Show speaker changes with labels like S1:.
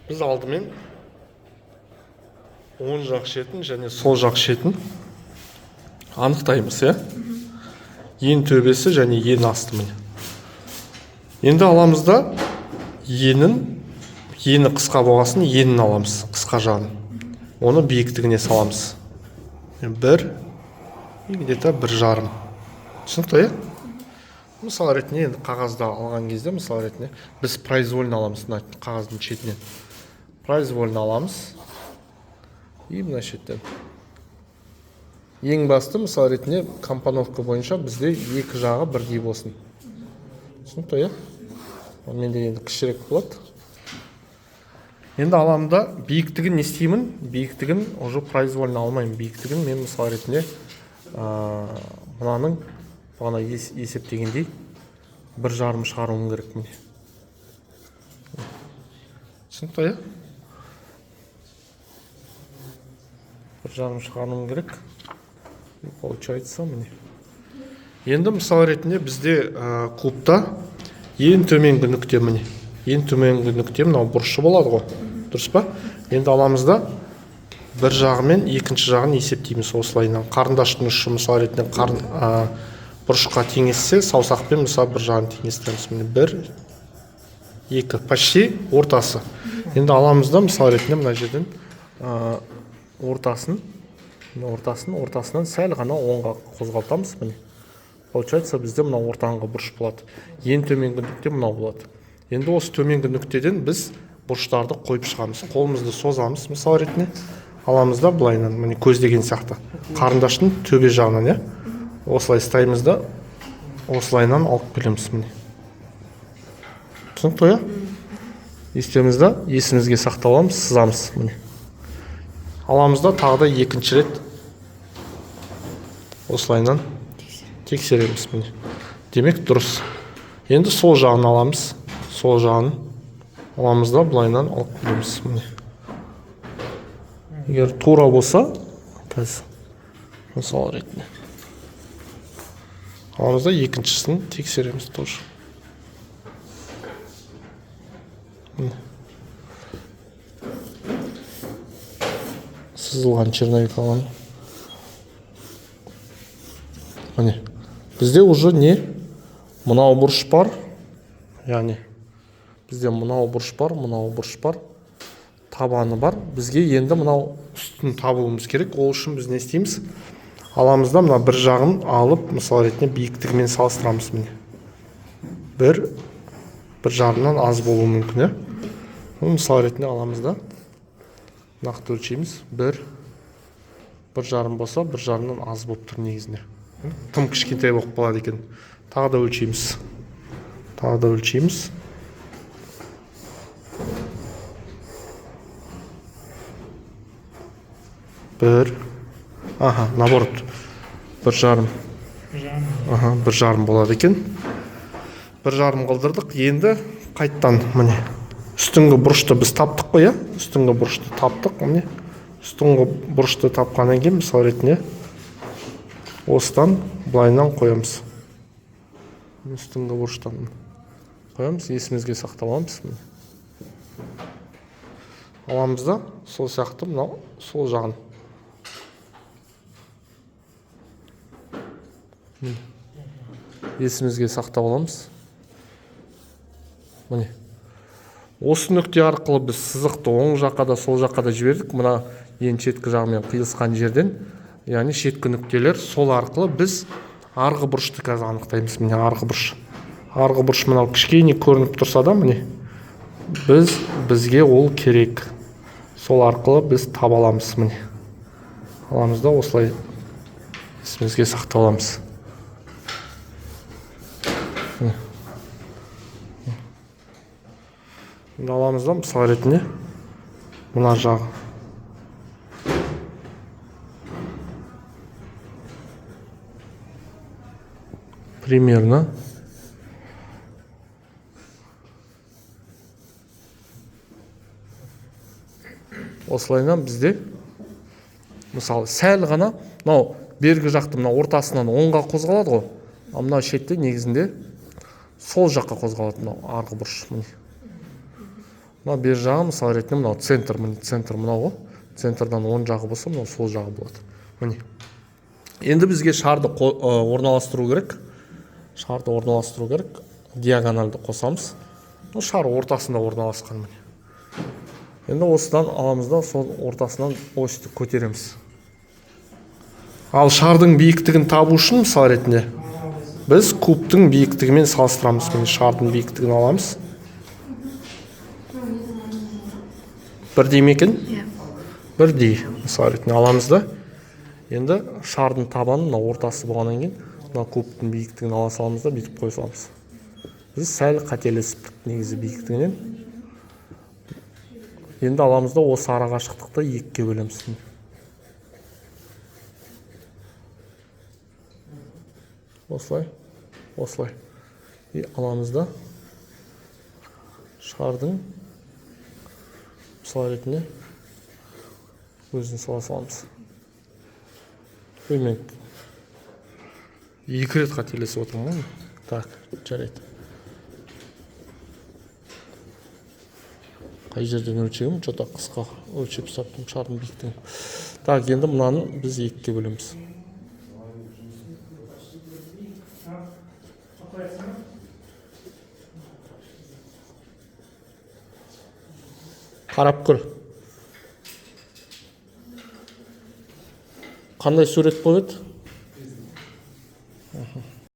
S1: Біз алдымен оң жақ шетін және сол жақ шетін анықтаймыз, ең төбесі және ең асты. Міне. Енді аламыз да ені қысқа болғасын, енін аламыз, қысқа жағын. Оны биіктігіне саламыз. Бір, где-то 1,5. Түсінікті, Мысал ретінде енді қағазда алған кезде, мысал ретінде біз произвольно аламыз қағаздың шетінен. Произвольно аламыз. И мына шеттен. Ең басты, мысал ретінде компоновка бойынша бізде екі жағы бірдей болсын. Түсінікті, Менде енді кішірек болады. Енді аламда биіктігін не істеймін? Биіктігін уже произвольно алмаймын. Биіктігін мен мысал ретінде мынаның бағана есептегендей 1,5 шығаруым керек. Міне. Түсінікті, 1,5 шығаруым керек. Получается, міне. Енді мысал ретінде бізде клубта ең төменгі нүкте, міне. Ең төменгі нүкте мынау бұрышы болады ғой. Дұрыс па? Енді аламыз да бір жағы мен екінші жағын есептейміз осылайынан. Қарындаштың ұшы мысал ретінде бұрышқа теңессе, саусақпен мысал бір жағын теңестіреміз. Міне 1, 2, почти ортасы. Енді аламыз да мысал ретінде мына жерден ортасынан сәл ғана оңға қозғалтамыз. Міне. Получается, бізде мына ортаңғы бұрыш болады. Ең төменгі нүкте мынау болады. Енді осы төменгі нүктеден біз бұрыштарды қойып шығамыз. Қолымызды созамыз, мысал ретінде. Аламыз да былайынан, міне көздеген сияқты. Қарындаштың төбе жағынан, осылай ұстаймыз да, осылайынан алып келеміз. Міне. Түсінікті, Естеміз да, есімізге сақталамыз, сызамыз. Міне. Аламыз да тағы да екінші рет осылайынан тексереміз. Міне. Демек дұрыс. Енді сол жағын аламыз. Сол жағын аламыз да былайынан алып келеміз. Міне. Егер тура болса, мысал ретінде аламыз да екіншісін тексереміз тоже. Сызылған черновик аламын. Міне. Бізде уже не? Мынау бұрыш бар. Яғни бізде мынау бұрыш бар. Табаны бар. Бізге енді мынау үстін табуымыз керек. Ол үшін біз не істейміз? Аламыз да мына бір жағын алып, мысал ретінде биіктігімен салыстырамыз. Міне. Бір жағынан аз болуы мүмкін. Мысал ретінде аламыз да нақты өлшейміз. Бір жарым болса, бір жарымнан аз болып тұр негізінде. Тым кішкентай болып қалады екен. Тағы да өлшейміз. Наоборот. Бір жарым болады екен. Бір жарым қалдырдық. Енді қайттан, міне. Үстіңгі бұрышты біз таптық қой, Үстіңгі бұрышты таптық, міне. Үстіңгі бұрышты тапқаннан кейін, мысал ретінде осыдан былайынан қоямыз. Үстіңгі бұрыштан қоямыз, есімізге сақталамыз. Аламыз да сол сияқты мынау сол жағын. Есімізге сақтап аламыз. Міне. Осы нүкте арқылы біз сызықты оң жаққа да сол жаққа да жібердік. Мына ең шеткі жағымен қиылысқан жерден, яғни шеткі нүктелер, сол арқылы біз арғы бұрышты қазір анықтаймыз. Міне арғы бұрыш мынау кішкене көрініп тұрса да, міне бізге ол керек. Сол арқылы біз таба аламыз. Міне. Аламыз да осылай есімізге сақтап аламыз. Аламыз да мысал ретінде мына жағы. Примерно осылайынан бізде мысалы сәл ғана мынау бергі жақты мына ортасынан оңға қозғалады ғой. Мына шетте негізінде сол жаққа қозғалады мынау арғы бұрыш. мына бер жағы мысалы ретінде мынау центр, міне центр мынау ғой. Центрдан оң жағы болса, мынау сол жағы болады. Міне. Енді бізге шарды орналастыру керек. Шарды орналастыру керек. Диагоналды қосамыз. Шар ортасында орналасқан міне. Енді осыдан аламыз да сол ортасынан осыны көтереміз. Ал шардың биіктігін табу үшін мысалы ретінде біз кубтың биіктігімен салыстырамыз. Міне шардың биіктігін аламыз. Бірдей ме екен? Бірдей. Мысалы ретінде аламыз да. Енді шардың табаны мына ортасы болғаннан кейін мына кубтың биіктігін ала саламыз да бүйтіп қоя саламыз. Біз сәл қателесіптік негізі биіктігінен. Енді аламыз да осы ара қашықтықты екіге бөлеміз. Осылай, осылай. И аламыз да шардың мысалы ретінде өзін сала саламыз. Мен екі рет қателесіп отырмын ғой. Так, жарайды. Қай жерден өлшегім? Жота қысқа өлшеп ұстаптым шардың биіктігін. Так, енді мынаны біз екіге бөлеміз. Қарап көр. Қандай сурет болады?